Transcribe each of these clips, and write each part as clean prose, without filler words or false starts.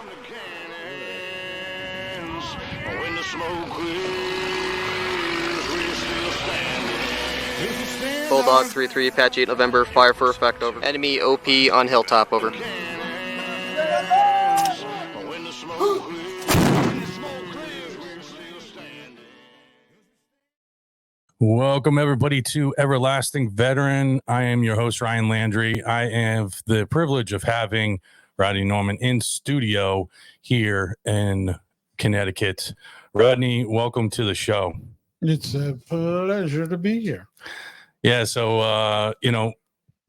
When the smoke clears, we're still standing. Bulldog 3-3, Apache 8 November, fire for effect, over. Enemy OP on Hilltop, over. When the smoke clears, we're still standing. Welcome, everybody, to Everlasting Veteran. I am your host, Ryan Landry. I have the privilege of having Rodney Norman in studio here in Connecticut. Rodney, welcome to the show. It's a pleasure to be here. Yeah, so,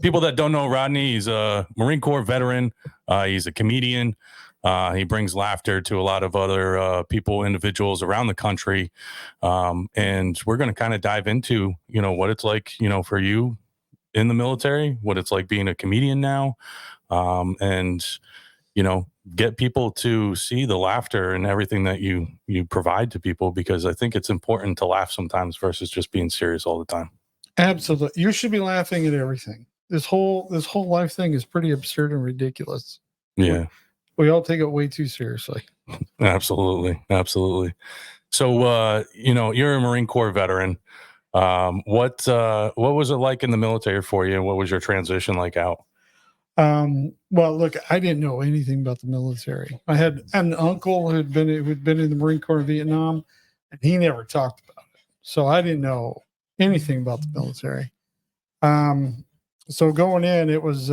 people that don't know Rodney, he's a Marine Corps veteran. He's a comedian. He brings laughter to a lot of other individuals around the country. And we're going to kind of dive into, what it's like, for you in the military, what it's like being a comedian now, and, get people to see the laughter and everything that you provide to people, because I think it's important to laugh sometimes versus just being serious all the time. Absolutely. You should be laughing at everything. This whole life thing is pretty absurd and ridiculous. Yeah. We all take it way too seriously. Absolutely. So, you're a Marine Corps veteran. What was it like in the military for you? And what was your transition like out? Well, look, I didn't know anything about the military. I had an uncle who'd been in the Marine Corps in Vietnam, and he never talked about it. So I didn't know anything about the military. So going in, it was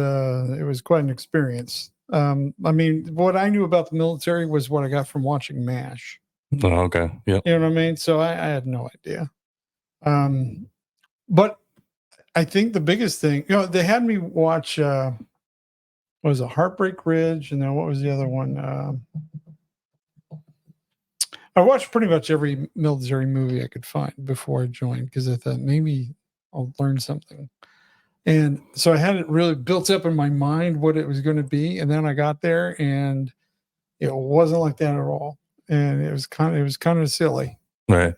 quite an experience. What I knew about the military was what I got from watching MASH. Oh, okay. Yeah. You know what I mean? So I had no idea. But I think the biggest thing, they had me watch, what was it, Heartbreak Ridge? And then what was the other one? I watched pretty much every military movie I could find before I joined, because I thought maybe I'll learn something. And so I had it really built up in my mind what it was going to be. And then I got there and it wasn't like that at all. And it was kind of silly. Right.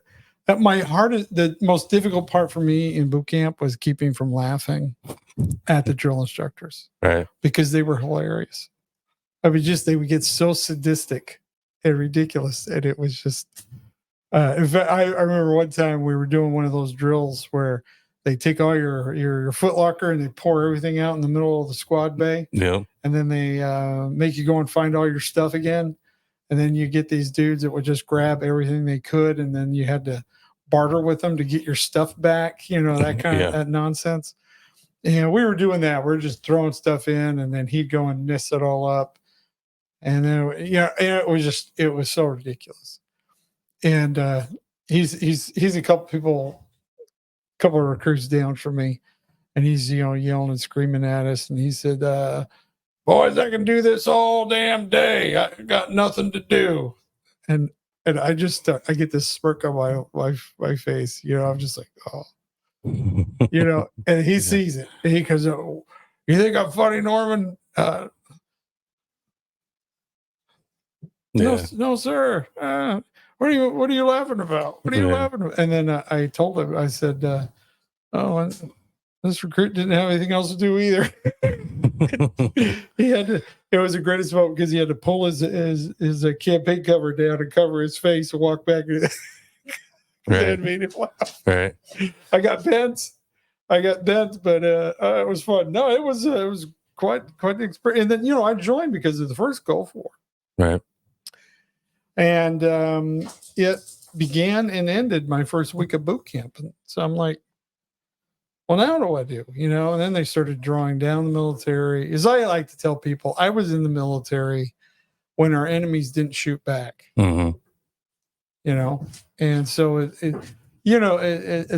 The most difficult part for me in boot camp was keeping from laughing at the drill instructors. Right. Because they were hilarious. They would get so sadistic and ridiculous. And it was just, in fact, I remember one time we were doing one of those drills where they take all your footlocker and they pour everything out in the middle of the squad bay. Yeah. And then they make you go and find all your stuff again. And then you get these dudes that would just grab everything they could. And then you had to barter with them to get your stuff back. That kind of that nonsense. And we were doing that. We're just throwing stuff in, and then he'd go and mess it all up. And then, it was so ridiculous. And he's a couple of recruits down from me, and he's yelling and screaming at us, and he said, boys, I can do this all damn day. I got nothing to do. And I just I get this smirk on my face. I'm just like, oh. And he sees it, and he goes, oh, you think I'm funny, Norman? No, sir. What are you laughing about? What are you laughing about? And then I told him, I said, this recruit didn't have anything else to do either. It was the greatest moment, because he had to pull his campaign cover down and cover his face and walk back. Right. It made him laugh. Right. I got bent, but it was fun. No, it was quite an experience. And then, I joined because of the first Gulf War. Right. And it began and ended my first week of boot camp. And so I'm like, well, now what do I do? And then they started drawing down the military. As I like to tell people, I was in the military when our enemies didn't shoot back. Mm-hmm. And so as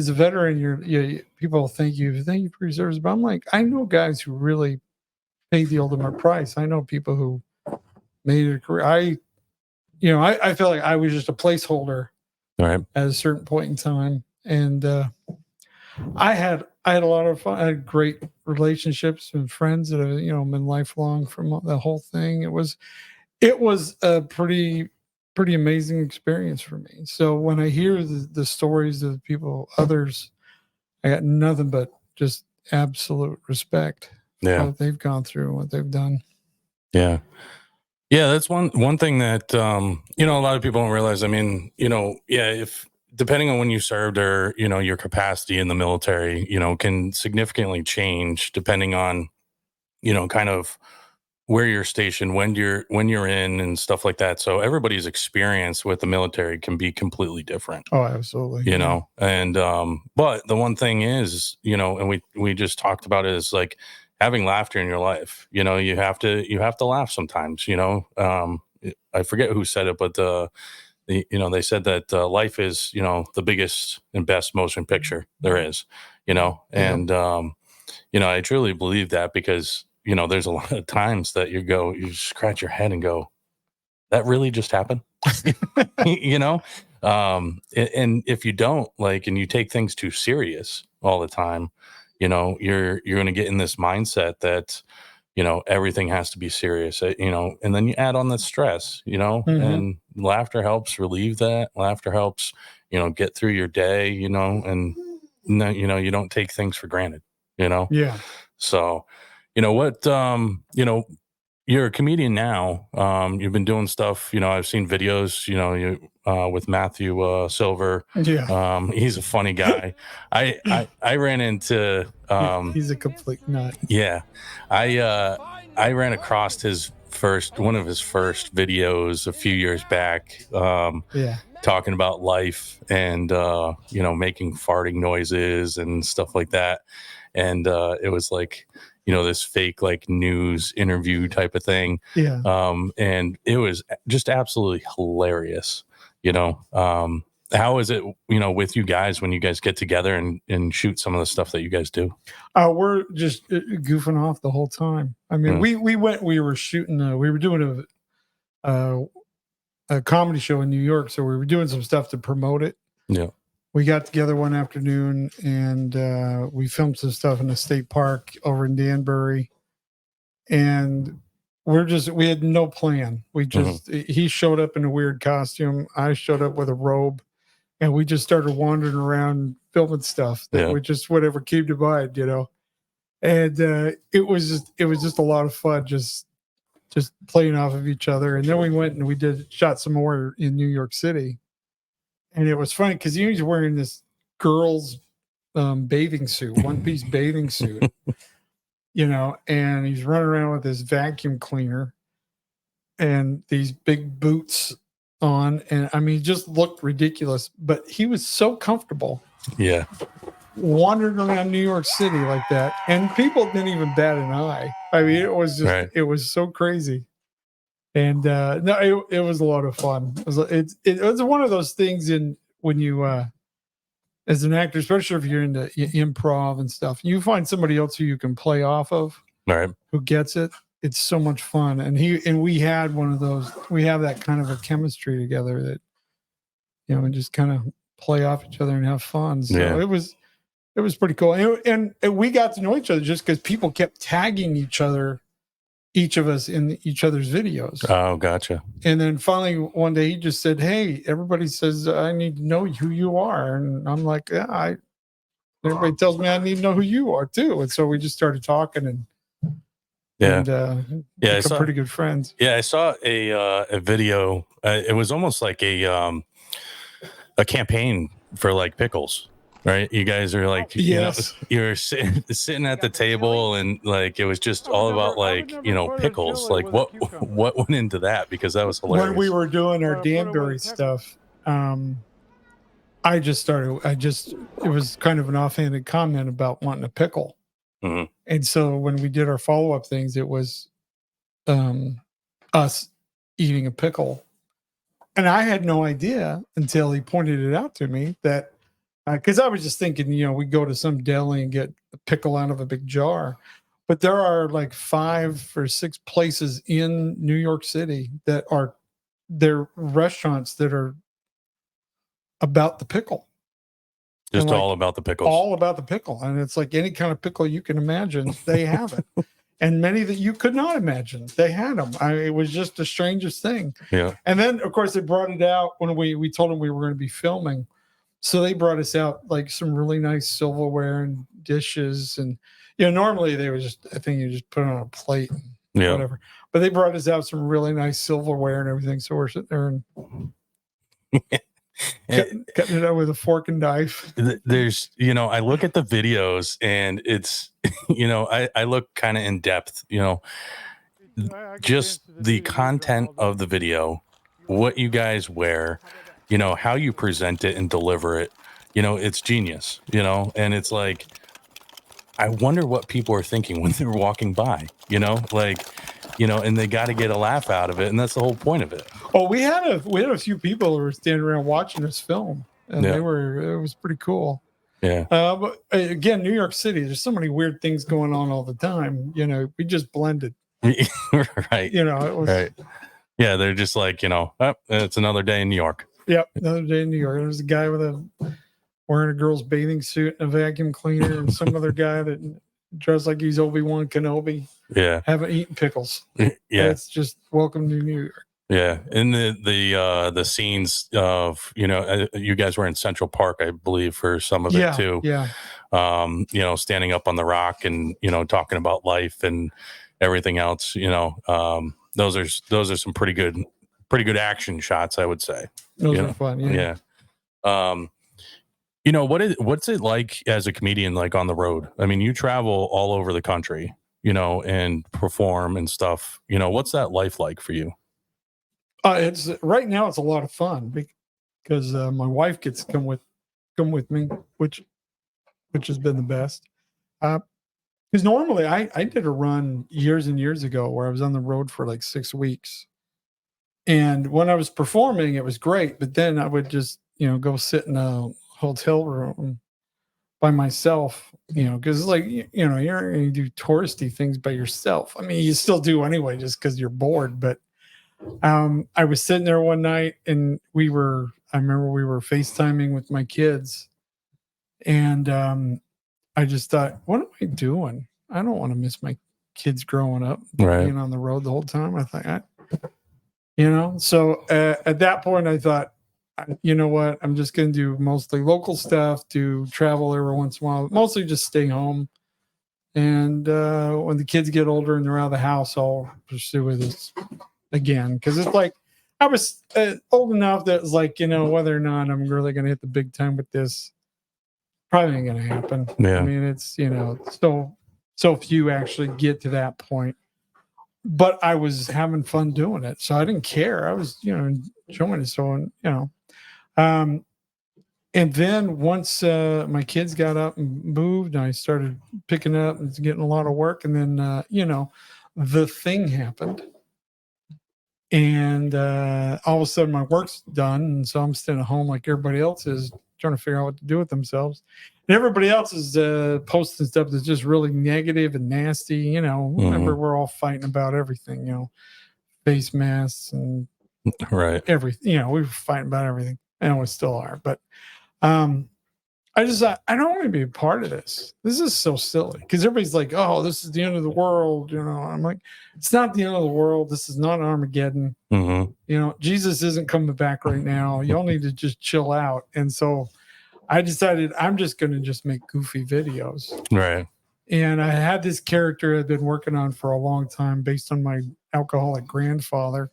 a veteran, people thank you for your service. But I'm like, I know guys who really paid the ultimate price. I know people who made it a career. I feel like I was just a placeholder, right, at a certain point in time. And I had a lot of fun. I had great relationships and friends that have, been lifelong from the whole thing. It was a pretty amazing experience for me. So when I hear the stories of others, I got nothing but just absolute respect for what they've gone through and what they've done. Yeah. Yeah, that's one thing that you know, a lot of people don't realize. I mean, you know, yeah, if depending on when you served or you know your capacity in the military, you know, can significantly change depending on you know kind of where you're stationed, when you're in, and stuff like that. So everybody's experience with the military can be completely different. Oh, absolutely. You Yeah. know, and but the one thing is, you know, and we just talked about it, is like having laughter in your life. You know, you have to laugh sometimes. You know, I forget who said it, but you know they said that life is you know the biggest and best motion picture there is. You know, Yeah. and you know I truly believe that, because you know there's a lot of times that you scratch your head and go, that really just happened. You know, and if you don't like and you take things too serious all the time, you know you're going to get in this mindset that you know everything has to be serious, you know, and then you add on the stress, you know, Mhm. and laughter helps relieve that. Laughter helps you know get through your day, you know, and no, you know you don't take things for granted, you know. Yeah. So you know what, you know, you're a comedian now. You've been doing stuff. You know, I've seen videos. You know, you with Matthew Silver. Yeah. He's a funny guy. I ran into He's a complete nut. yeah, I ran across his first one of his first videos a few years back. Yeah. Talking about life and you know making farting noises and stuff like that, and it was like you know this fake like news interview type of thing, Yeah. and it was just absolutely hilarious. You know, how is it you know with you guys when you guys get together and shoot some of the stuff that you guys do? We're just goofing off the whole time. I mean, Mm. we were shooting, we were doing uh, a comedy show in New York, so we were doing some stuff to promote it. Yeah. We got together one afternoon and we filmed some stuff in a state park over in Danbury, and we had no plan. We Mhm. just he showed up in a weird costume. I showed up with a robe, and we just started wandering around filming stuff that Yeah. we just whatever came to mind, you know. And it was just a lot of fun, just playing off of each other. And then we went and we shot some more in New York City, and it was funny because he was wearing this girl's bathing suit, one piece bathing suit, you know, and he's running around with his vacuum cleaner and these big boots on, and I mean, he just looked ridiculous, but he was so comfortable Yeah. wandering around New York City like that, and people didn't even bat an eye. I mean, Right. it was so crazy. And no, it was a lot of fun. It was one of those things in when you as an actor, especially if you're into improv and stuff, you find somebody else who you can play off of, All right. who gets it. It's so much fun. And we had one of those. We have that kind of a chemistry together that you know, and just kind of play off each other and have fun. So Yeah. it was pretty cool. And we got to know each other just because people kept tagging each other, each of us in each other's videos. Oh, gotcha. And then finally one day he just said, "Hey, everybody says I need to know who you are." And I'm like, "Yeah, everybody tells me I need to know who you are too." And so we just started talking Yeah. Yeah. become pretty good friends. Yeah, I saw a video. It was almost like a campaign for like pickles, right? You guys are like, Yes. you know, you're sitting at the table, and like it was just all about like you know pickles. Like what went into that? Because that was hilarious. When we were doing our Danbury stuff, it was kind of an offhanded comment about wanting a pickle. Mhm. And so when we did our follow up things, it was us eating a pickle. And I had no idea until he pointed it out to me that because I was just thinking, you know, we go to some deli and get a pickle out of a big jar. But there are like 5 or 6 places in New York City that are they're restaurants that are about the pickle. Just And, like, all about the pickles. all about the pickle. And it's like any kind of pickle you can imagine, they have it. And many that you could not imagine, they had them. It was just the strangest thing. Yeah. And then, of course, they brought it out when we told them we were going to be filming. So they brought us out like some really nice silverware and dishes. And, you know, normally they would just, I think you just put it on a plate and Yeah. whatever. But they brought us out some really nice silverware and everything. So we're sitting there and cutting it out with a fork and knife. There's, I look at the videos and it's, I look kind of in depth, just the content of the video, what you guys wear, how you present it and deliver it, it's genius, and it's like, I wonder what people are thinking when they're walking by, and they got to get a laugh out of it. And that's the whole point of it. Oh, we had a few people who were standing around watching us film, and it was pretty cool. Yeah. But again, New York City, there's so many weird things going on all the time. We just blended. Right. It was right. Yeah. They're just like, it's another day in New York. Yep. Another day in New York. There's a guy wearing a girl's bathing suit and a vacuum cleaner, and some other guy that dressed like he's Obi-Wan Kenobi. Yeah. Haven't eaten pickles. Yeah. It's just welcome to New York. Yeah. In the scenes of, you guys were in Central Park, I believe, for some of it too. Yeah. Standing up on the rock and, talking about life and everything else, those are some pretty good action shots, I would say. Those are fun. Yeah. What's it like as a comedian, like on the road? I mean, you travel all over the country, and perform and stuff. What's that life like for you? It's right now. It's a lot of fun because my wife gets to come with me, which has been the best. Because normally I did a run years and years ago where I was on the road for like 6 weeks, and when I was performing, it was great. But then I would just go sit in a hotel room by myself, because it's like you're going to do touristy things by yourself. I mean, you still do anyway, just because you're bored, but. I was sitting there one night and I remember we were FaceTiming with my kids, and I just thought, what am I doing? I don't want to miss my kids growing up, being on the road the whole time. I thought, so at that point I thought, you know what? I'm just going to do mostly local stuff, do travel every once in a while, mostly just stay home. And when the kids get older and they're out of the house, I'll pursue this again, because it's like I was old enough that it's like, whether or not I'm really going to hit the big time with this, probably ain't going to happen. Yeah. I mean, it's so few actually get to that point, but I was having fun doing it, so I didn't care. I was enjoying it. So and then once my kids got up and moved, and I started picking up and getting a lot of work, and then the thing happened. And all of a sudden my work's done, and so I'm staying at home like everybody else is, trying to figure out what to do with themselves. And everybody else is posting stuff that's just really negative and nasty. Remember, we're all fighting about everything, face masks and everything. We were fighting about everything, and we still are. But I just thought, I don't want to be a part of this. This is so silly, because everybody's like, oh, this is the end of the world. I'm like, it's not the end of the world. This is not Armageddon. Mm-hmm. Jesus isn't coming back right now. Y'all need to just chill out. And so I decided I'm just going to just make goofy videos. Right. And I had this character I'd been working on for a long time based on my alcoholic grandfather.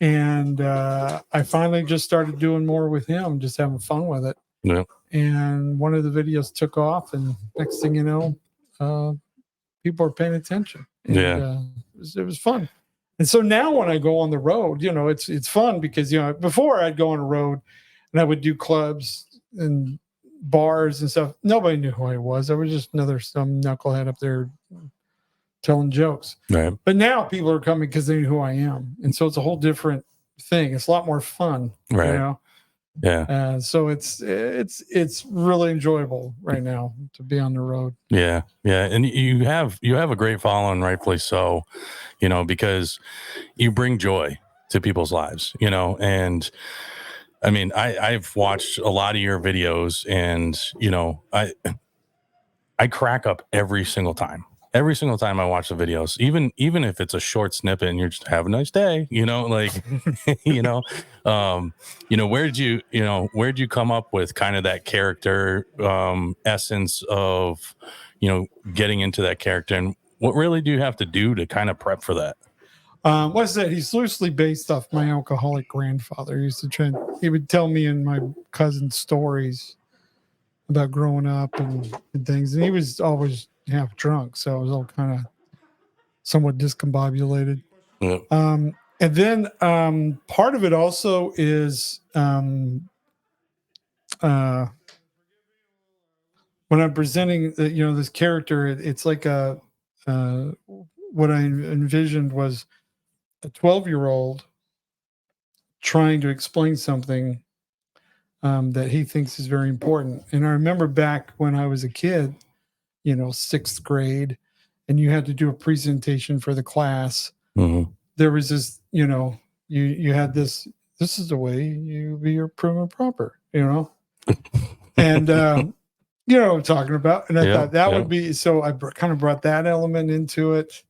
And I finally just started doing more with him, just having fun with it. Yeah. And one of the videos took off, and next thing you know, people are paying attention. And, it was fun. And so now when I go on the road, it's fun because, before I'd go on a road and I would do clubs and bars and stuff. Nobody knew who I was. I was just some knucklehead up there telling jokes. Right. But now people are coming because they know who I am. And so it's a whole different thing. It's a lot more fun. Right. Yeah. So it's really enjoyable right now to be on the road. Yeah. Yeah. And you have a great following, rightfully so, because you bring joy to people's lives, and I mean, I've watched a lot of your videos, and, I crack up every single time. Every single time I watch the videos, even if it's a short snippet and you're just have a nice day, where'd you come up with kind of that character essence of, getting into that character, and what really do you have to do to kind of prep for that? What's that? He's loosely based off my alcoholic grandfather. He used to try. He would tell me and my cousin stories about growing up and things, and he was always half drunk, so it was all kind of somewhat discombobulated. Yeah. And then part of it also is when I'm presenting, this character, it's like what I envisioned was a 12-year-old trying to explain something that he thinks is very important. And I remember back when I was a kid, 6th grade, and you had to do a presentation for the class. Mm-hmm. There was this, you had this is the way you be your prim and proper, and what I'm talking about. And I thought that would be, so I kind of brought that element into it.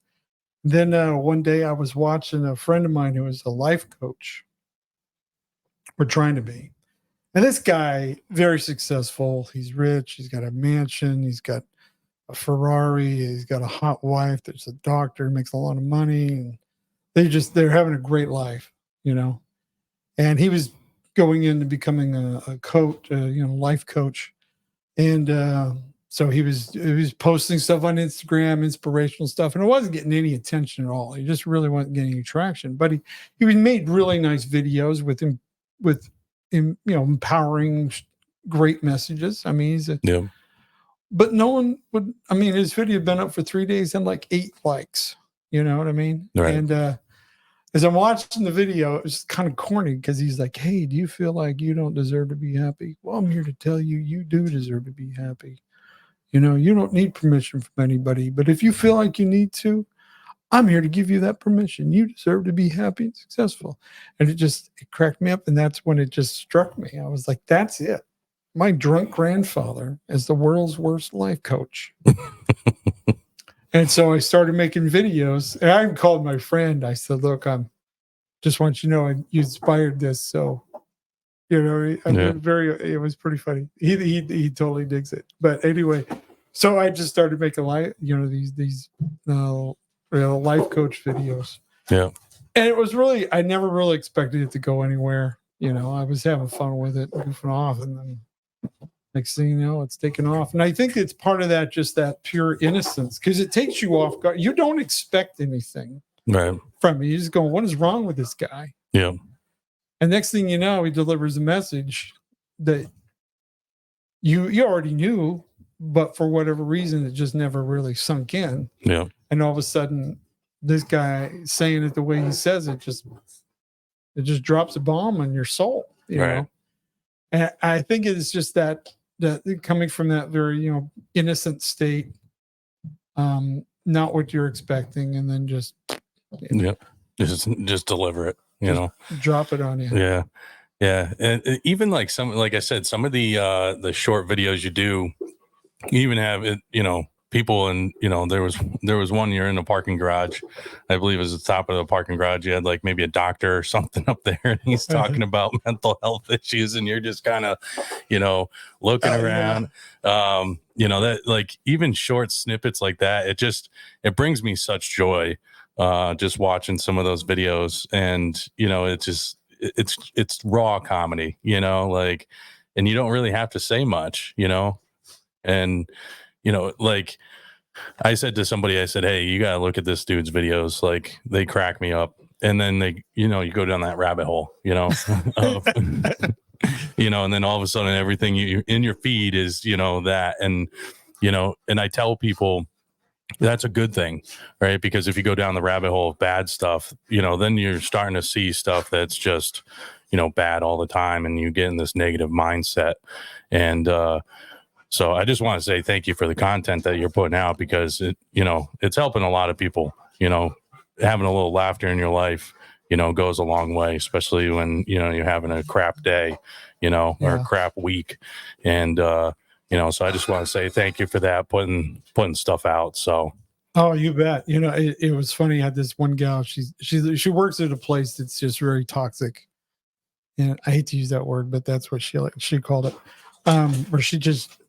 Then one day I was watching a friend of mine who was a life coach. We're trying to be. And this guy, very successful. He's rich. He's got a mansion. He's got a Ferrari. He's got a hot wife. There's a doctor, makes a lot of money. And they're having a great life, And he was going into becoming a coach, life coach. And so he was posting stuff on Instagram, inspirational stuff, and it wasn't getting any attention at all. He just really wasn't getting any traction. But he made really nice videos with empowering, great messages. I mean, but no one would. I mean, his video had been up for 3 days and like 8 likes. You know what I mean? Right. And as I'm watching the video, it's kind of corny because he's like, "Hey, do you feel like you don't deserve to be happy? Well, I'm here to tell you, you do deserve to be happy. You don't need permission from anybody. But if you feel like you need to, I'm here to give you that permission. You deserve to be happy and successful." And it cracked me up. And that's when it just struck me. I was like, that's it. My drunk grandfather is the world's worst life coach. And so I started making videos. And I called my friend. I said, "Look, just want you to know you inspired this." So, it was pretty funny. He totally digs it. But anyway, so I just started making these life coach videos. Yeah. And it was I never really expected it to go anywhere. I was having fun with it, goofing off, and then next thing you know, it's taken off. And I think it's part of that, just that pure innocence, because it takes you off guard. You don't expect anything from me. You just go, "What is wrong with this guy?" Yeah. And next thing you know, he delivers a message that you already knew, but for whatever reason, it just never really sunk in. Yeah. And all of a sudden, this guy saying it the way he says it just drops a bomb on your soul, you know? And I think it's just that coming from that very, innocent state, not what you're expecting, and then just deliver it, drop it on you. Yeah. Yeah. And even like I said, some of the short videos you do, you even have it, people, and there was one, you're in a parking garage, I believe it was the top of the parking garage, you had like maybe a doctor or something up there, and he's talking about mental health issues, and you're just kind of looking around. That, like, even short snippets like that, it brings me such joy just watching some of those videos. And it's raw comedy, like, and you don't really have to say much, and like I said to somebody, I said, "Hey, you got to look at this dude's videos. Like, they crack me up." And then you go down that rabbit hole, of, and then all of a sudden everything in your feed is, that. And, and I tell people that's a good thing, right? Because if you go down the rabbit hole of bad stuff, then you're starting to see stuff that's just, bad all the time, and you get in this negative mindset. And, so I just want to say thank you for the content that you're putting out, because it's helping a lot of people. Having a little laughter in your life, goes a long way, especially when, you're having a crap day, or a crap week. And, so I just want to say thank you for that, putting stuff out. So. Oh, you bet. It was funny. I had this one gal, she works at a place that's just very toxic. And I hate to use that word, but that's what she called it. Where she just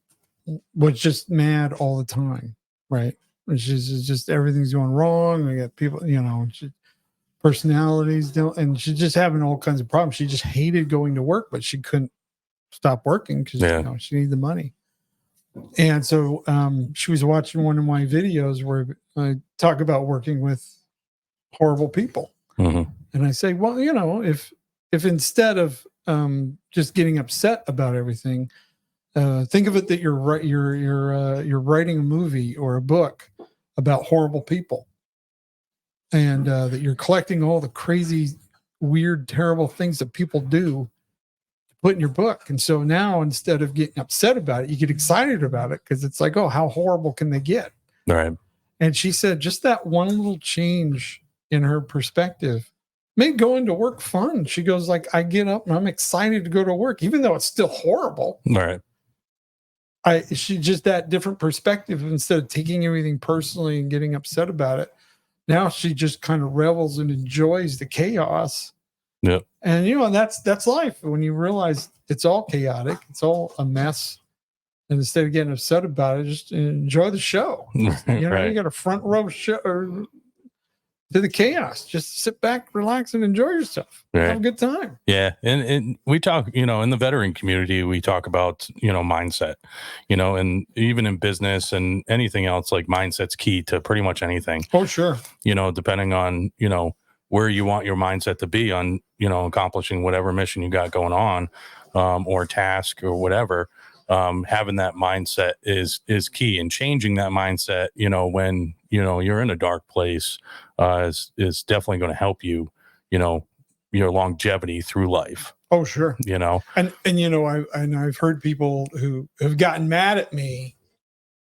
was just mad all the time. Right. And she's just everything's going wrong. We got people, personalities don't, and she's just having all kinds of problems. She just hated going to work, but she couldn't stop working because she needed the money. And so she was watching one of my videos where I talk about working with horrible people. Mm-hmm. And I say, well, if instead of just getting upset about everything, think of it that you're writing a movie or a book about horrible people, and that you're collecting all the crazy, weird, terrible things that people do to put in your book. And so now, instead of getting upset about it, you get excited about it because it's like, oh, how horrible can they get? Right. And she said just that one little change in her perspective made going to work fun. She goes, like, I get up and I'm excited to go to work, even though it's still horrible. Right. She just that different perspective, instead of taking everything personally and getting upset about it. Now she just kind of revels and enjoys the chaos. Yep. And that's life. When you realize it's all chaotic, it's all a mess. And instead of getting upset about it, just enjoy the show. Right. You got a front row show to the chaos. Just sit back, relax, and enjoy yourself. Right. Have a good time. Yeah. And we talk, in the veteran community, we talk about, mindset, and even in business and anything else, like mindset's key to pretty much anything. Oh, sure. Depending on, where you want your mindset to be on, accomplishing whatever mission you got going on, or task or whatever. Having that mindset is key, and changing that mindset, when, you're in a dark place, is definitely going to help you, your longevity through life. Oh, sure. And I've heard people who have gotten mad at me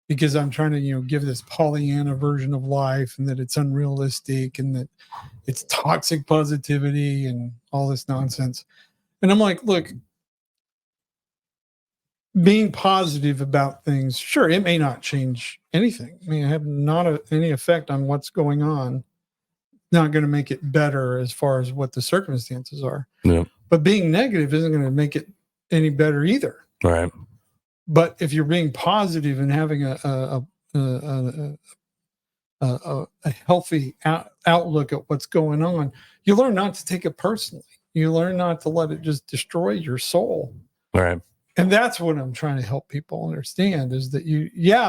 because I'm trying to, give this Pollyanna version of life, and that it's unrealistic, and that it's toxic positivity and all this nonsense. And I'm like, look, being positive about things, sure, it may not change anything. I mean, have any effect on what's going on. Not going to make it better as far as what the circumstances are. Yeah. But being negative isn't going to make it any better either. Right. But if you're being positive and having a healthy outlook at what's going on, you learn not to take it personally. You learn not to let it just destroy your soul. Right. And that's what I'm trying to help people understand, is that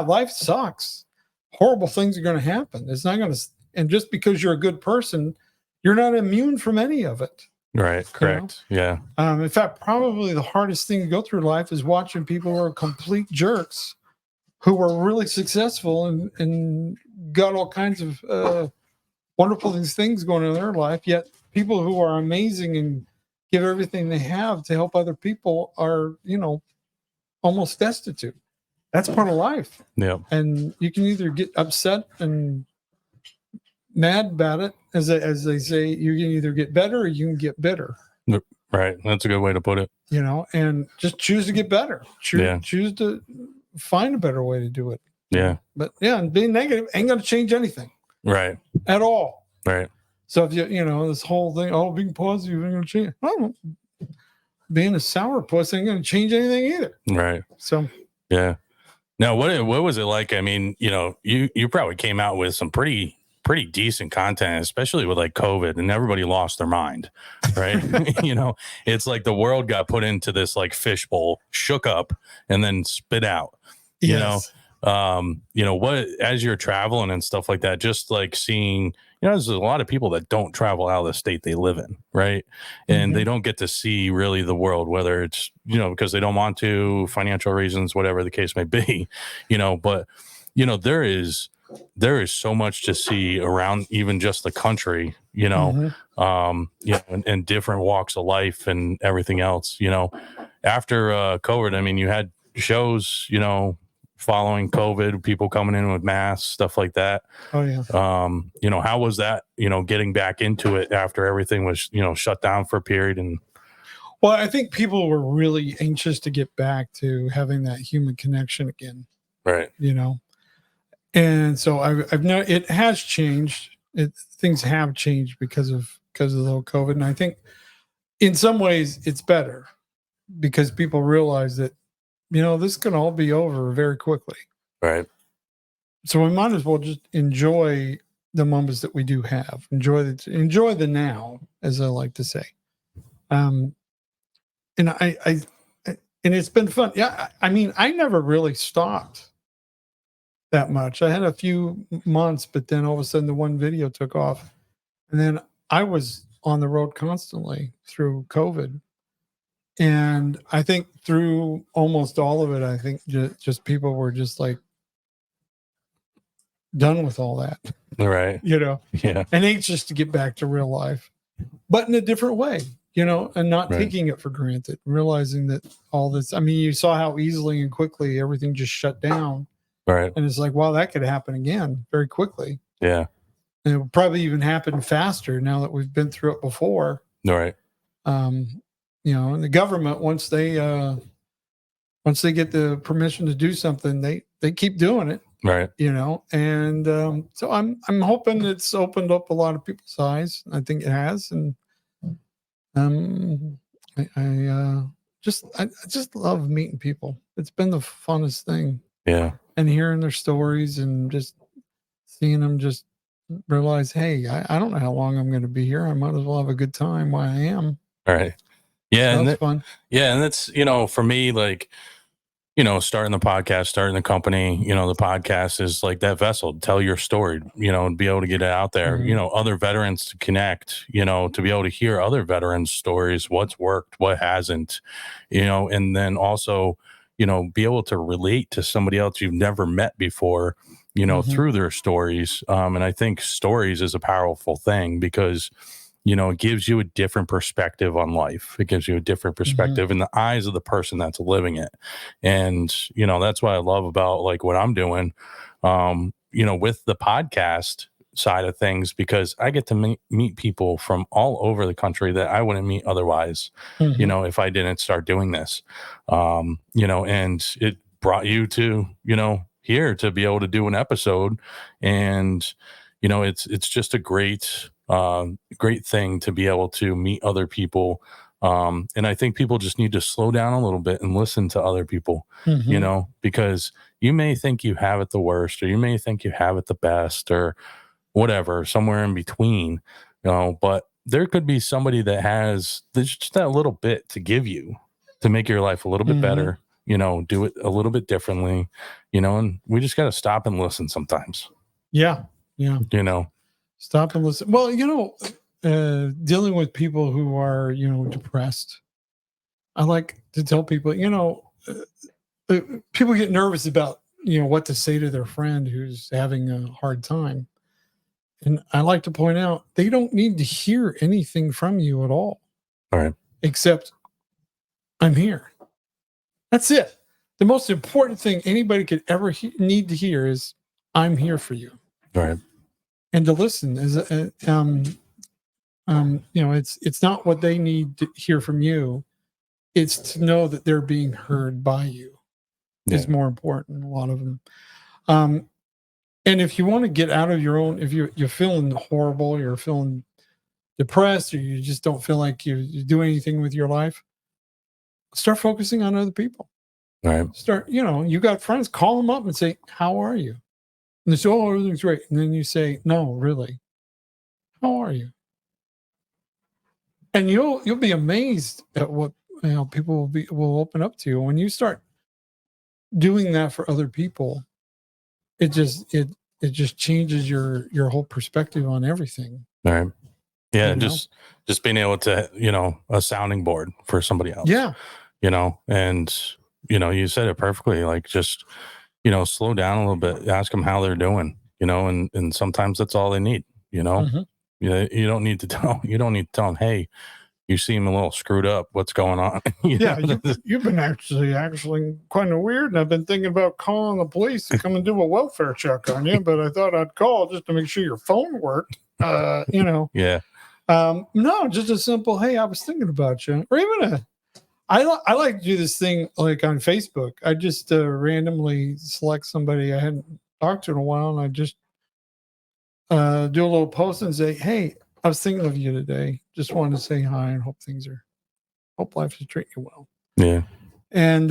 life sucks. Horrible things are going to happen. It's not going to, and just because you're a good person, you're not immune from any of it. Right. Correct. Yeah. In fact, probably the hardest thing to go through life is watching people who are complete jerks, who are really successful and got all kinds of wonderful things going on in their life. Yet people who are amazing and give everything they have to help other people are, almost destitute. That's part of life. Yeah. And you can either get upset and mad about it, as they say, you can either get better or you can get bitter. Right. That's a good way to put it. And just choose to get better. Choose to find a better way to do it. Yeah. But and being negative ain't going to change anything. Right. At all. Right. So if this whole thing, being positive ain't going to change. Being a sourpuss ain't going to change anything either. Right. So. Yeah. Now, what was it like? I mean, you probably came out with some pretty decent content, especially with like COVID, and everybody lost their mind, right? It's like the world got put into this like fishbowl, shook up, and then spit out. Yes. What, as you're traveling and stuff like that, just like seeing, there's a lot of people that don't travel out of the state they live in, right? And they don't get to see really the world, whether it's, because they don't want to, financial reasons, whatever the case may be, but, there is so much to see around even just the country, and different walks of life and everything else, after COVID. I mean, you had shows, following COVID, people coming in with masks, stuff like that. Oh yeah. How was that, getting back into it after everything was, shut down for a period? And well, I think people were really anxious to get back to having that human connection again. Right. And so I've known it has changed. Things have changed because of the whole COVID. And I think in some ways it's better because people realize that, this can all be over very quickly. Right. So we might as well just enjoy the moments that we do have. Enjoy the now, as I like to say. And and it's been fun. Yeah, I mean, I never really stopped that much. I had a few months, but then all of a sudden the one video took off, and then I was on the road constantly through COVID. And I think through almost all of it, I think just people were just like done with all that, Right. Yeah. and anxious to get back to real life, but in a different way, and not Right. taking it for granted, realizing that all this, I mean, you saw how easily and quickly everything just shut down. Right. And it's like, wow, that could happen again very quickly. Yeah. And it will probably even happen faster now that we've been through it before. Right. And the government, once they get the permission to do something, they keep doing it. Right. And so I'm hoping it's opened up a lot of people's eyes. I think it has. And I just love meeting people. It's been the funnest thing. Yeah. And hearing their stories and just seeing them just realize, hey, I don't know how long I'm going to be here. I might as well have a good time while I am. All right. Yeah. So and that's fun. Yeah. And that's, for me, like, starting the podcast, starting the company, the podcast is like that vessel, tell your story, and be able to get it out there, Mhm. other veterans to connect, to be able to hear other veterans' stories, what's worked, what hasn't, and then also, be able to relate to somebody else you've never met before, Mhm. through their stories. And I think stories is a powerful thing because it gives you a different perspective on life. It gives you a different perspective in the eyes of the person that's living it. And, that's what I love about like what I'm doing, with the podcast side of things, because I get to meet people from all over the country that I wouldn't meet otherwise, Mhm. if I didn't start doing this, and it brought you to, here to be able to do an episode. And, it's just a great thing to be able to meet other people. And I think people just need to slow down a little bit and listen to other people, Mhm. because you may think you have it the worst, or you may think you have it the best, or whatever, somewhere in between, but there could be somebody that has just that little bit to give you to make your life a little bit Mhm. better, do it a little bit differently, and we just got to stop and listen sometimes, Yeah. Yeah. you know? Stop and listen. Well, dealing with people who are, depressed, I like to tell people, people get nervous about, what to say to their friend who's having a hard time. And I like to point out they don't need to hear anything from you at all, All right. except I'm here. That's it. The most important thing anybody could ever need to hear is I'm here for you. All right. And to listen is, it's not what they need to hear from you. It's to know that they're being heard by you is Yeah. more important. A lot of them. And if you want to get out of your own, if you're feeling horrible, you're feeling depressed, or you just don't feel like you do anything with your life, start focusing on other people. All right. Start, you got friends, call them up and say, how are you? And they say, oh, everything's great. And then you say, no, really, how are you? And you'll be amazed at what people will open up to you when you start doing that for other people. It just changes your whole perspective on everything. All right. Yeah. You know? Just being able to, a sounding board for somebody else. Yeah. And, you said it perfectly. Like just, slow down a little bit, ask them how they're doing, and sometimes that's all they need, Mhm. you don't need to tell them, hey, you seem a little screwed up. What's going on? Yeah, you've been actually kind of weird, and I've been thinking about calling the police to come and do a welfare check on you, but I thought I'd call just to make sure your phone worked. Yeah. No, just a simple, hey, I was thinking about you, or even I like to do this thing like on Facebook. I just randomly select somebody I hadn't talked to in a while, and I just do a little post and say, hey, I was thinking of you today. Just wanted to say hi and hope life is treating you well. Yeah. And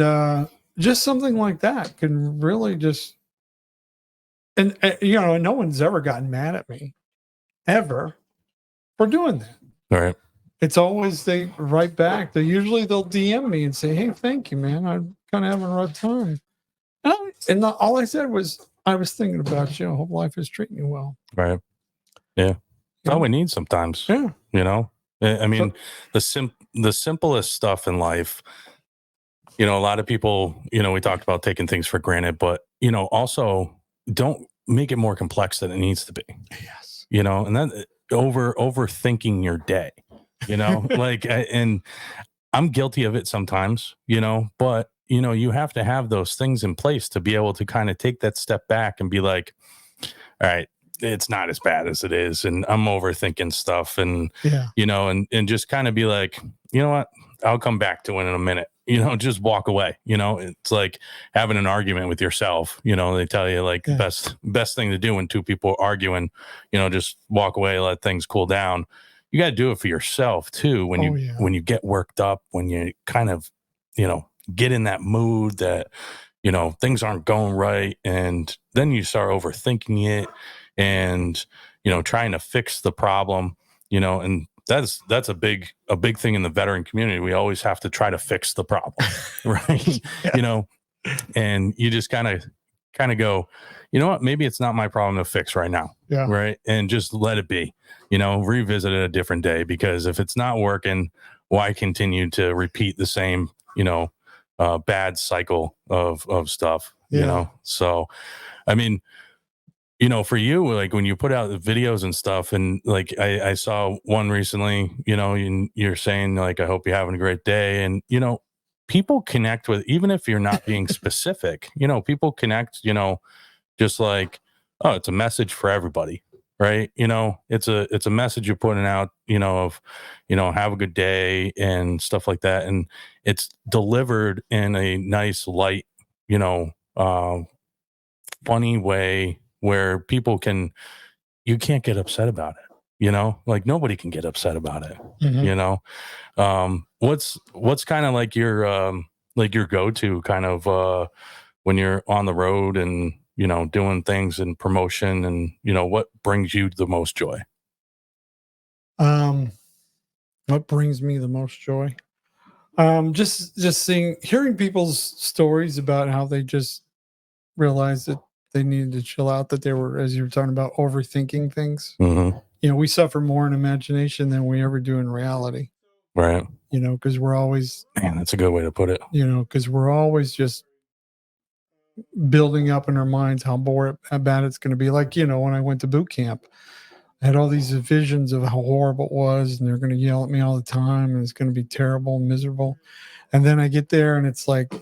just something like that can really just And no one's ever gotten mad at me ever for doing that. All right. It's always they write back. They'll DM me and say, "Hey, thank you, man. I'm kind of having a rough time." All I said was, "I was thinking about you. I hope life is treating you well." Right. Yeah. That's all we need sometimes. Yeah. I mean, the simplest stuff in life, a lot of people, we talked about taking things for granted, but, also don't make it more complex than it needs to be. Yes. And then overthinking your day, and I'm guilty of it sometimes, but, you have to have those things in place to be able to kind of take that step back and be like, all right, it's not as bad as it is. And I'm overthinking stuff and, and just kind of be like, you know what, I'll come back to it in a minute, just walk away. It's like having an argument with yourself. They tell you like the best thing to do when two people are arguing, just walk away, let things cool down. You got to do it for yourself too. When you get worked up, when you kind of, get in that mood that, things aren't going right. And then you start overthinking it and, trying to fix the problem, and that's a big thing in the veteran community. We always have to try to fix the problem, right? And you just kind of go, you know what, maybe it's not my problem to fix right now. Yeah. Right. And just let it be, revisit it a different day, because if it's not working, why continue to repeat the same, bad cycle of stuff, So, I mean, for you, like when you put out the videos and stuff, and like I saw one recently, and you're saying like, I hope you're having a great day. And, people connect with, even if you're not being specific, people connect, just like, oh, it's a message for everybody. Right. It's a message you're putting out, of, have a good day and stuff like that. And it's delivered in a nice, light, funny way where you can't get upset about it. Like nobody can get upset about it. Mm-hmm. What's kind of like your go-to kind of, when you're on the road and, doing things and promotion and, what brings you the most joy? What brings me the most joy? Just hearing people's stories about how they just realized that they needed to chill out, that they were, as you were talking about, overthinking things. Mm-hmm. We suffer more in imagination than we ever do in reality. Right. Because we're always, man, that's a good way to put it. Because we're always just building up in our minds how bad it's going to be. Like, when I went to boot camp, I had all these visions of how horrible it was, and they're going to yell at me all the time, and it's going to be terrible and miserable. And then I get there, and it's like,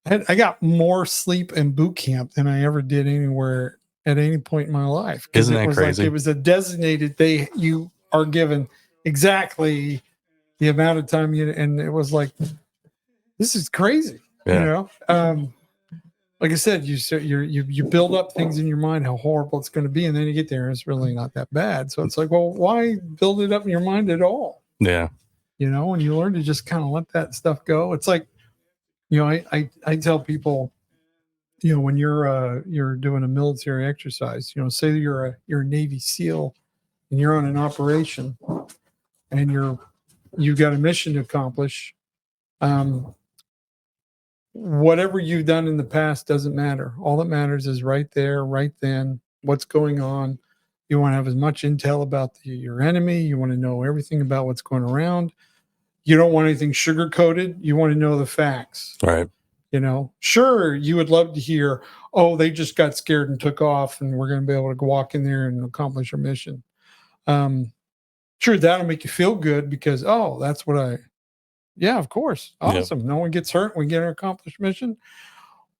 I got more sleep in boot camp than I ever did anywhere at any point in my life. Isn't that crazy? Like it was a designated day. You are given exactly the amount of time and it was like, this is crazy. Yeah. Like I said, you build up things in your mind how horrible it's going to be, and then you get there and it's really not that bad. So it's like, well, why build it up in your mind at all? Yeah. And you learn to just kind of let that stuff go. It's like, I tell people, when you're doing a military exercise, say you're a Navy SEAL and you're on an operation and you've got a mission to accomplish. Whatever you've done in the past doesn't matter. All that matters is right there, right then, what's going on. You want to have as much intel about your enemy. You want to know everything about what's going around. You don't want anything sugar coated. You want to know the facts. Right. Sure, you would love to hear, oh, they just got scared and took off and we're going to be able to walk in there and accomplish our mission. Sure, that'll make you feel good because, oh, that's what yeah, of course. Awesome. Yep. No one gets hurt. We get our accomplished mission.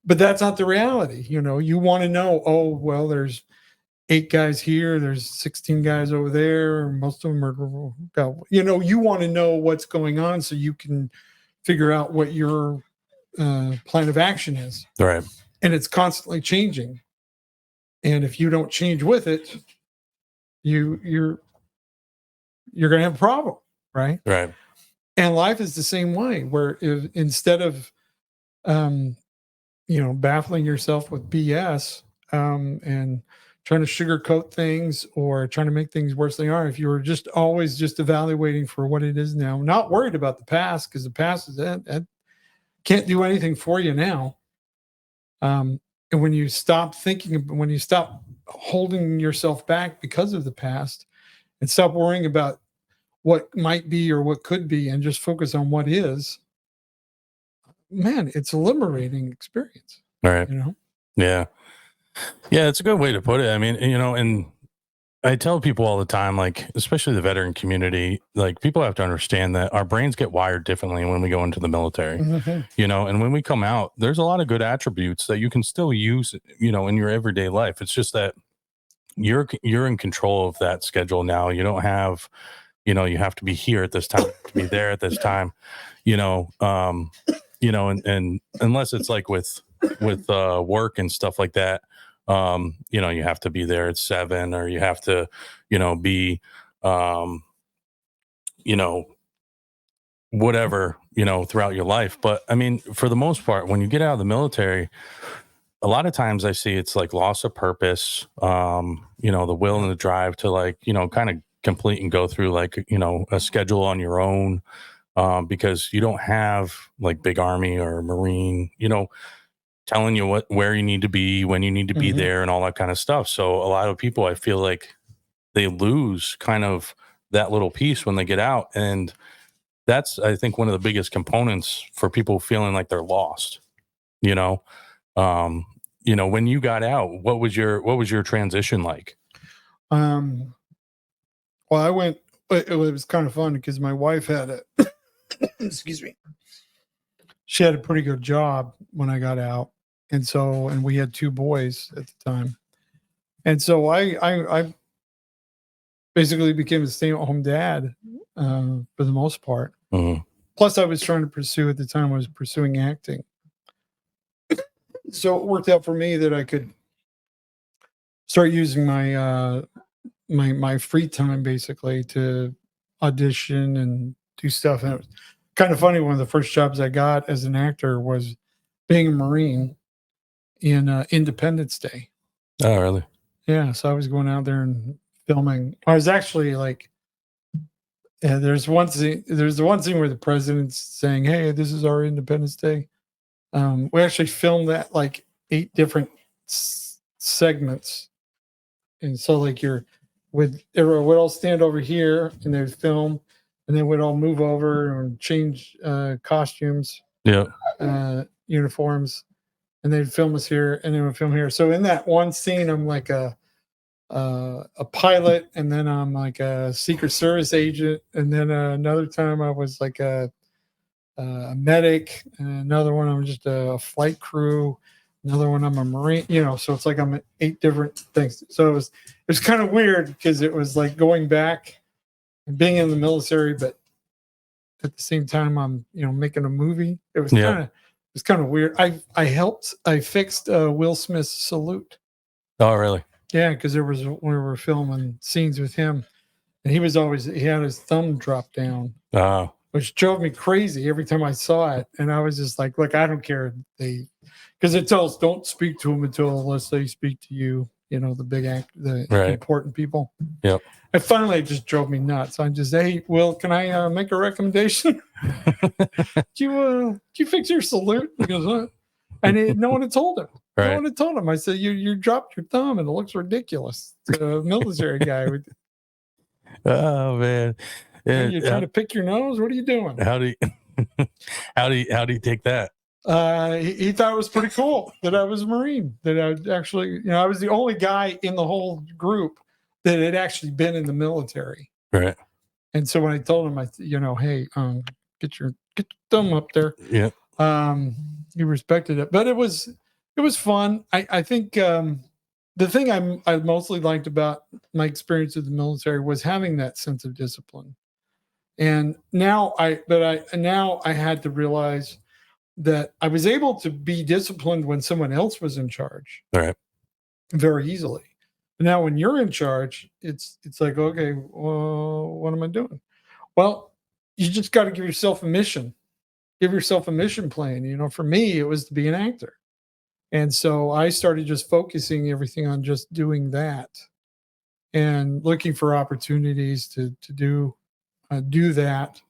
But that's not the reality. You want to know, oh, well, there's 8 guys here. There's 16 guys over there. Most of them are, you want to know what's going on so you can figure out what your plan of action is. Right. And it's constantly changing. And if you don't change with it, you're going to have a problem. Right. Right. And life is the same way, where instead of, baffling yourself with BS, and trying to sugarcoat things or trying to make things worse than they are. If you were just always just evaluating for what it is now, not worried about the past, because the past is that can't do anything for you now. And when you stop thinking, when you stop holding yourself back because of the past and stop worrying about what might be or what could be and just focus on what is, man, it's a liberating experience. Right. You know? Yeah. Yeah, it's a good way to put it. I mean, and I tell people all the time, like, especially the veteran community, like, people have to understand that our brains get wired differently when we go into the military, and when we come out, there's a lot of good attributes that you can still use, in your everyday life. It's just that you're in control of that schedule now. You don't have, you have to be here at this time, to be there at this time, and unless it's like with work and stuff like that, you have to be there at 7, or you have to, be, whatever, throughout your life. But I mean, for the most part, when you get out of the military, a lot of times I see it's like loss of purpose, the will and the drive to, like, kind of complete and go through, like, a schedule on your own, because you don't have like big Army or Marine, telling you where you need to be, when you need to be there, and all that kind of stuff. So a lot of people, I feel like, they lose kind of that little piece when they get out. And that's, I think, one of the biggest components for people feeling like they're lost. When you got out, what was your transition like? Well, I went, it was kind of fun because my wife had a, excuse me, she had a pretty good job when I got out. And we had 2 boys at the time. And so I basically became a stay-at-home dad for the most part. Plus I was trying to pursue, at the time I was pursuing acting. So it worked out for me that I could start using my my free time basically to audition and do stuff. And it was kind of funny. One of the first jobs I got as an actor was being a Marine in Independence Day. Oh, really? Yeah. So I was going out there and filming. I was actually like, there's the one scene where the president's saying, "Hey, this is our Independence Day." We actually filmed that like 8 different segments. And so like everyone would all stand over here and they'd film, and then we'd all move over and change costumes, uniforms, and they'd film us here, and then we'd film here. So in that one scene, I'm like a pilot, and then I'm like a Secret Service agent, and then another time I was like a medic, and another one I'm just a flight crew, another one I'm a Marine. So it's like I'm at 8 different things. So it was kind of weird because it was like going back and being in the military, but at the same time I'm making a movie. It was kind of weird. I fixed Will Smith's salute. Oh, really? Yeah, because we were filming scenes with him, and he had his thumb dropped down, which drove me crazy every time I saw it. And I was just like, look, I don't care. Because it tells, don't speak to him unless they speak to you. The big important people. Yep. And finally, it just drove me nuts. I just, hey, Will, can I make a recommendation? Do you fix your salute? He goes, what? And no one had told him. Right. No one had told him. I said, you dropped your thumb and it looks ridiculous. The military guy would. Oh, man. You're trying to pick your nose? What are you doing? How do you take that? He thought it was pretty cool that I was a Marine, that I actually, I was the only guy in the whole group that had actually been in the military. Right. And so when I told him, hey, get your thumb up there. Yeah. He respected it, but it was fun. I think the thing I mostly liked about my experience with the military was having that sense of discipline. And now I had to realize that I was able to be disciplined when someone else was in charge. Right. Very easily. But now when you're in charge, it's like, okay, well, what am I doing? Well, you just got to give yourself a mission. Give yourself a mission plan. For me, it was to be an actor. And so I started just focusing everything on just doing that and looking for opportunities to do that.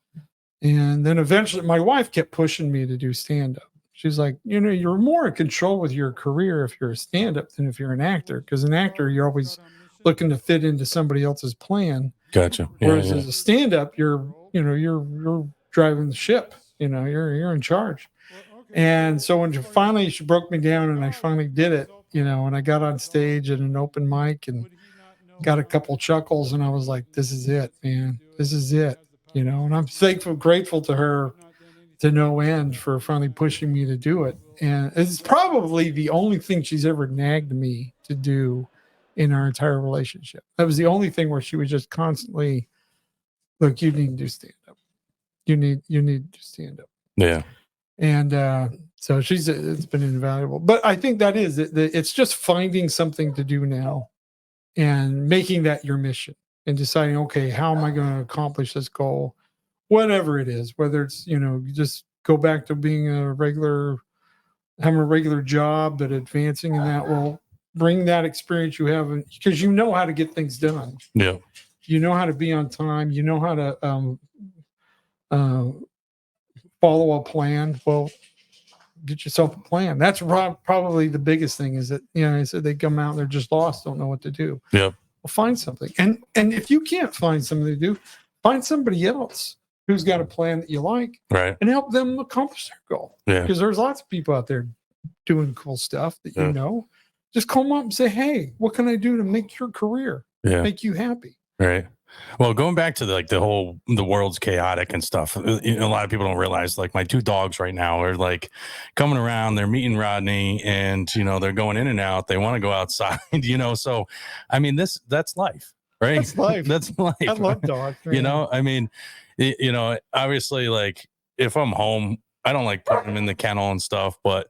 And then eventually my wife kept pushing me to do stand up. She's like, you're more in control with your career if you're a stand up than if you're an actor. Because an actor, you're always looking to fit into somebody else's plan. Gotcha. Yeah, Whereas yeah. as a stand up, you're driving the ship, you're in charge. And so when finally she broke me down and I finally did it, and I got on stage at an open mic and got a couple chuckles, and I was like, this is it, man. This is it. And I'm grateful to her to no end for finally pushing me to do it. And it's probably the only thing she's ever nagged me to do in our entire relationship. That was the only thing where she was just constantly, look, you need to do stand up. You need to do stand up. Yeah. And so it's been invaluable. But I think that is it. It's just finding something to do now and making that your mission and deciding, okay, how am I going to accomplish this goal? Whatever it is, whether it's, just go back to being having a regular job, but advancing in that will bring that experience you have, because you know how to get things done. Yeah. You know how to be on time. You know how to follow a plan. Well, get yourself a plan. That's probably the biggest thing is that, I said they come out and they're just lost, don't know what to do. Yeah. Well, find something. And if you can't find something to do, find somebody else who's got a plan that you like, right, and help them accomplish their goal. Yeah. Because there's lots of people out there doing cool stuff that just call them up and say, hey, what can I do to make your career, make you happy? Right. Well, going back to the world's chaotic and stuff, a lot of people don't realize, like, my two dogs right now are like coming around, they're meeting Rodney, and, they're going in and out. They want to go outside, so, I mean, that's life, right? That's life. That's life. I love dogs. Man. I mean, obviously, like, if I'm home, I don't like putting them in the kennel and stuff, but,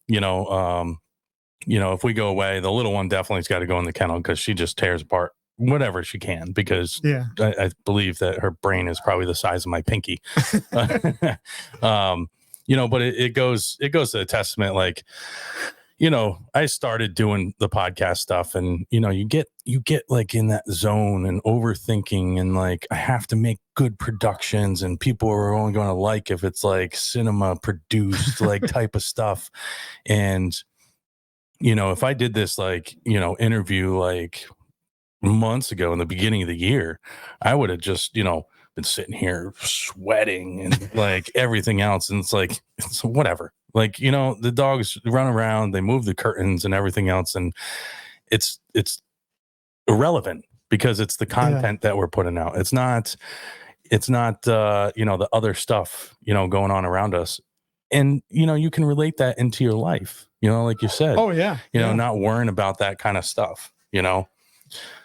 if we go away, the little one definitely's got to go in the kennel because she just tears apart whatever she can, because I believe that her brain is probably the size of my pinky. But it goes to a testament, like, I started doing the podcast stuff, and you get like in that zone and overthinking, and like, I have to make good productions, and people are only going to like if it's like cinema produced like type of stuff. And if I did this like interview like months ago in the beginning of the year, I would have just been sitting here sweating and like everything else, and it's whatever. Like, the dogs run around, they move the curtains and everything else, and it's irrelevant because it's the content that we're putting out. It's not the other stuff going on around us. And you can relate that into your life, like you said. Oh yeah. Not worrying about that kind of stuff.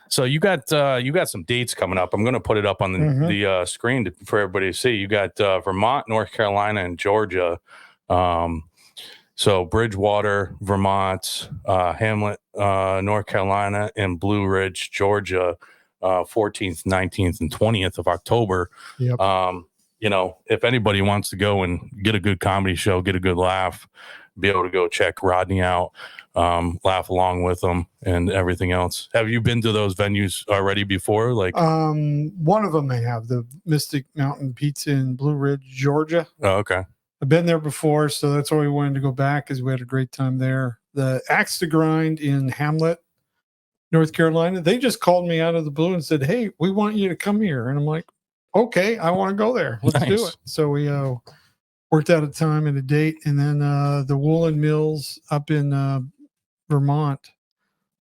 So you got some dates coming up. I'm going to put it up on the screen for everybody to see. You got Vermont, North Carolina, and Georgia. So Bridgewater, Vermont, Hamlet, North Carolina, and Blue Ridge, Georgia, 14th, 19th, and 20th of October. Yep. If anybody wants to go and get a good comedy show, get a good laugh, be able to go check Rodney out, laugh along with them and everything else. Have you been to those venues already before? Like, one of them I have, the Mystic Mountain Pizza in Blue Ridge, Georgia. Oh, okay. I've been there before, so that's why we wanted to go back, because we had a great time there. The Axe to Grind in Hamlet, North Carolina, they just called me out of the blue and said, hey, we want you to come here. And I'm like, okay, I want to go there. Let's do it. So we worked out a time and a date. And then the Woolen Mills up in Vermont,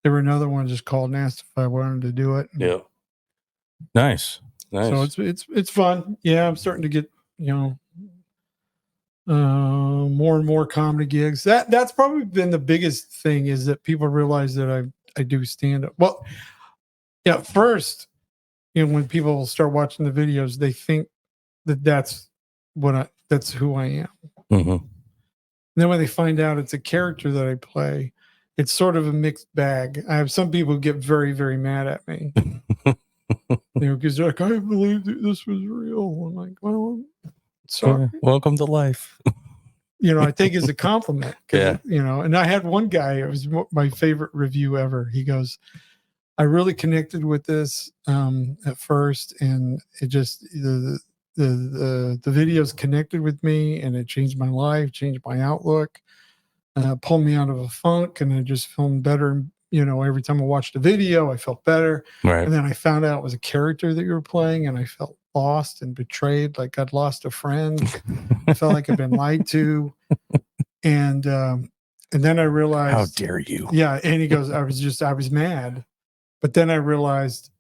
there were another one just called and asked if I wanted to do it. Yeah. Nice. So it's fun. Yeah, I'm starting to get, more and more comedy gigs. That's probably been the biggest thing, is that people realize that I do stand up. Well, yeah, first, when people start watching the videos, they think that's who I am. Mm-hmm. And then when they find out it's a character that I play, it's sort of a mixed bag. I have some people who get very, very mad at me. Because they're like, I believe that this was real. I'm like, well, sorry. Welcome to life. I think is a compliment. Yeah. And I had one guy, it was my favorite review ever. He goes, I really connected with this at first, and it just the videos connected with me, and it changed my life, changed my outlook, pulled me out of a funk, and I just felt better. Every time I watched a video, I felt better. Right. And then I found out it was a character that you were playing, and I felt lost and betrayed, like I'd lost a friend. I felt like I'd been lied to, and then I realized, how dare you? Yeah, and he goes, I was mad. But then I realized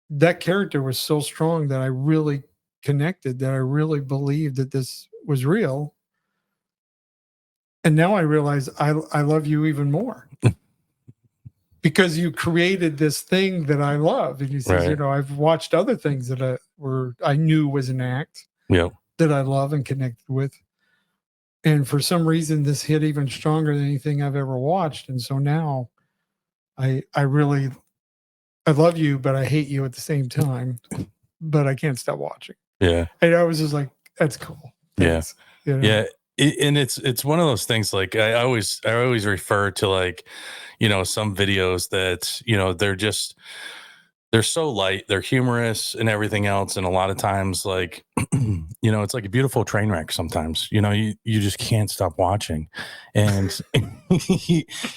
that character was so strong that I really connected, that I really believed that this was real. And now I realize I love you even more because you created this thing that I love. And he says, Right. I've watched other things that I knew was an act that I love and connected with. And for some reason, this hit even stronger than anything I've ever watched. And so now I love you, but I hate you at the same time, but I can't stop watching. Yeah. And I was just like, that's cool. Thanks. Yeah. And it's one of those things, like I always refer to, like, some videos that, they're so light, they're humorous and everything else. And a lot of times, like, it's like a beautiful train wreck. Sometimes, you just can't stop watching, and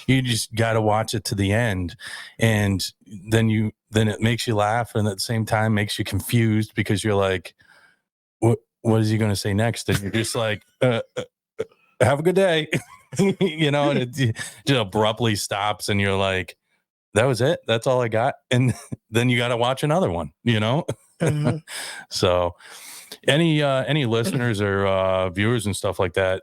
you just got to watch it to the end. And then it makes you laugh. And at the same time makes you confused because you're like, what is he going to say next? And you're just like, have a good day, and it just abruptly stops. And you're like, that was it. That's all I got. And then you got to watch another one, Uh-huh. So any listeners or viewers and stuff like that,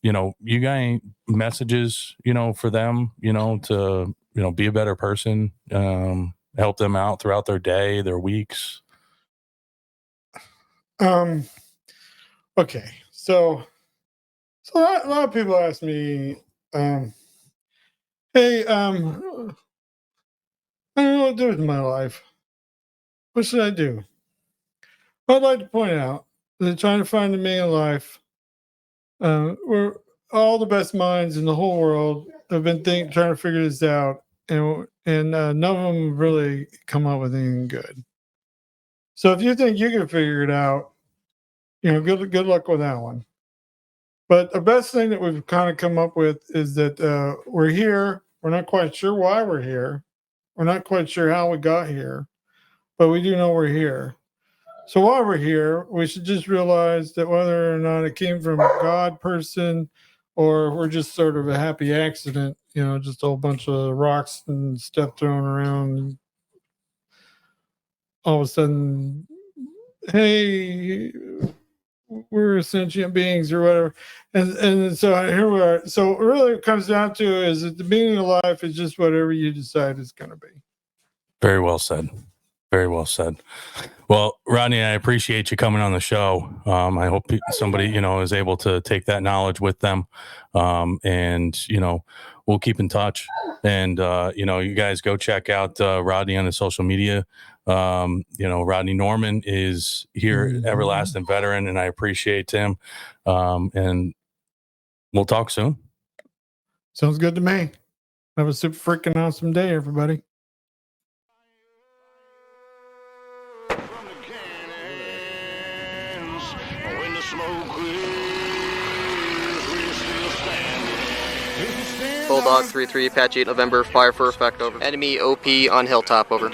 you got any messages, for them, to, be a better person, help them out throughout their day, their weeks? Okay. So a lot of people ask me, hey, I don't know what to do with my life. What should I do? Well, I'd like to point out that trying to find the meaning of life, we're all the best minds in the whole world have been trying to figure this out, and none of them really come up with anything good. So if you think you can figure it out, good luck with that one. But the best thing that we've kind of come up with is that we're here. We're not quite sure why we're here. We're not quite sure how we got here, but we do know we're here. So while we're here, we should just realize that whether or not it came from a God person or we're just sort of a happy accident, just a whole bunch of rocks and stuff thrown around. All of a sudden, hey, we're sentient beings or whatever. And so here we are. So really it comes down to is that the meaning of life is just whatever you decide it's going to be. Very well said. Very well said. Well, Rodney, I appreciate you coming on the show. I hope somebody, is able to take that knowledge with them. And, we'll keep in touch. And, you guys go check out Rodney on the social media. Rodney Norman is here, everlasting veteran, and I appreciate him. And we'll talk soon. Sounds good to me. Have a super freaking awesome day, everybody. From the cannons, when the smoke clears, we're still standing. Bulldog 3-3, patch 8 November, fire for effect, over. Enemy OP on hilltop, over.